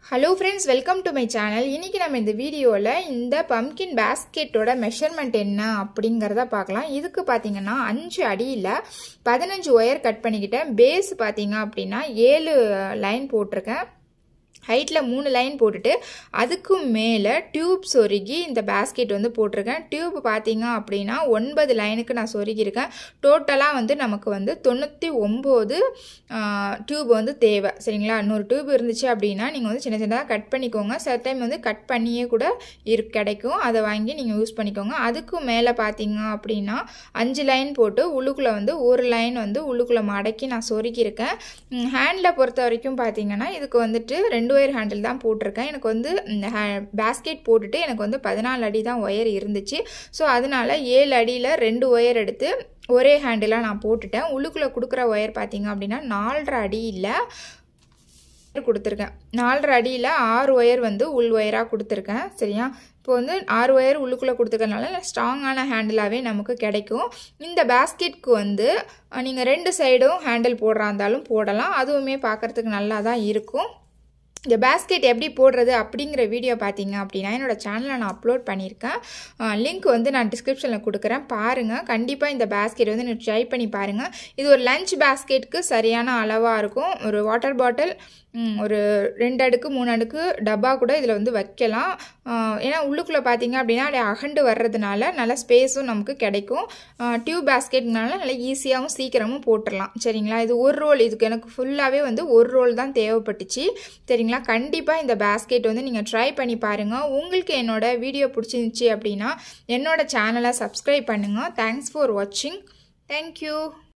Hello friends, welcome to my channel. இன்னைக்கு நம்ம இந்த வீடியோல இந்த pumpkin basket ஓட மெஷர்மென்ட் என்ன அப்படிங்கறத பார்க்கலாம். இதுக்கு பாத்தீங்கன்னா 5 அடியில 15 ஒயர் கட் பண்ணிக்கிட்டேன். பேஸ் பாத்தீங்க அப்படினா 7 லைன் போட்டுருக்கேன். ஹைட்ல 3 லைன் போட்டுட்டு அதுக்கு மேல டியூப் சொருகி இந்த பாஸ்கெட் வந்து போட்டுருக்கேன். டியூப் பாத்தீங்க அப்படினா 9 லைனுக்கு நான் சொருகி இருக்கேன். டோட்டலா வந்து நமக்கு வந்து 99 டியூப் வந்து தேவை. சரிங்களா? இன்னொரு டியூப் இருந்துச்சு அப்படினா நீங்க வந்து சின்ன சின்னதா கட் பண்ணிக்கோங்க. சில டைம் வந்து கட் பண்ணியே கூட கிடைக்கும். அதை வாங்கி நீங்க யூஸ் பண்ணிக்கோங்க. அதுக்கு மேல பாத்தீங்க அப்படினா 5 லைன் போட்டு உள்ளுக்குள்ள வந்து ஒரு லைன் வந்து உள்ளுக்குள்ள மடக்கி நான் சொருகி இருக்கேன். ஹேண்ட்ல பொறுத்த வரைக்கும் பாத்தீங்கன்னா இதுக்கு வந்துட்டு 2 ஒயர் ஹேண்டில் தான் போட்டிருக்கேன். எனக்கு வந்து பாஸ்கெட் போட்டுட்டு எனக்கு வந்து 14 அடி தான் ஒயர் இருந்துச்சு. ஸோ அதனால 7 அடியில் 2 ஒயர் எடுத்து ஒரே ஹேண்டிலாக நான் போட்டுட்டேன். உள்ளுக்குள்ளே கொடுக்குற ஒயர் பார்த்தீங்க அப்படின்னா 4.5 அடியில் கொடுத்துருக்கேன். 4.5 அடியில் 6 ஒயர் வந்து உள் ஒயராக கொடுத்துருக்கேன். சரியா? இப்போ வந்து 6 ஒயர் உள்ளுக்குள்ளே கொடுத்துருக்கனால ஸ்ட்ராங்கான ஹேண்டிலாகவே நமக்கு கிடைக்கும். இந்த பாஸ்கெட்க்கு வந்து நீங்கள் 2 சைடும் ஹேண்டில் போடுறா இருந்தாலும் போடலாம். அதுவுமே பார்க்குறதுக்கு நல்லா தான் இருக்கும். இந்த பாஸ்கெட் எப்படி போடுறது அப்படிங்கிற வீடியோ பார்த்தீங்க அப்படின்னா என்னோடய சேனலில் நான் அப்லோட் பண்ணியிருக்கேன். லிங்க் வந்து நான் டிஸ்கிரிப்ஷனில் கொடுக்குறேன். பாருங்கள். கண்டிப்பாக இந்த பாஸ்கெட் வந்து நீங்கள் ட்ரை பண்ணி பாருங்கள். இது ஒரு லஞ்ச் பாஸ்கெட்டுக்கு சரியான அளவாக இருக்கும். ஒரு வாட்டர் பாட்டில் ஒரு 2 அடுக்கு 3 அடுக்கு டப்பா கூட இதில் வந்து வைக்கலாம். ஏன்னா உள்ளுக்குள்ளே பார்த்தீங்க அப்படின்னா அப்படியே அகண்டு வர்றதுனால நல்ல ஸ்பேஸும் நமக்கு கிடைக்கும். டியூப் பாஸ்கெட்னால நல்லா ஈஸியாகவும் சீக்கிரமும் போட்டுடலாம். சரிங்களா? இது ஒரு ரோல், இதுக்கு எனக்கு ஃபுல்லாகவே வந்து ஒரு ரோல் தான் தேவைப்பட்டுச்சு. சரிங்களா? கண்டிப்பாக இந்த பாஸ்கெட் வந்து நீங்கள் ட்ரை பண்ணி பாருங்கள். உங்களுக்கு என்னோட வீடியோ பிடிச்சிருந்துச்சி அப்படின்னா என்னோட சேனலை சப்ஸ்கிரைப் பண்ணுங்கள். தேங்க்ஸ் ஃபார் வாட்சிங். தேங்க்யூ.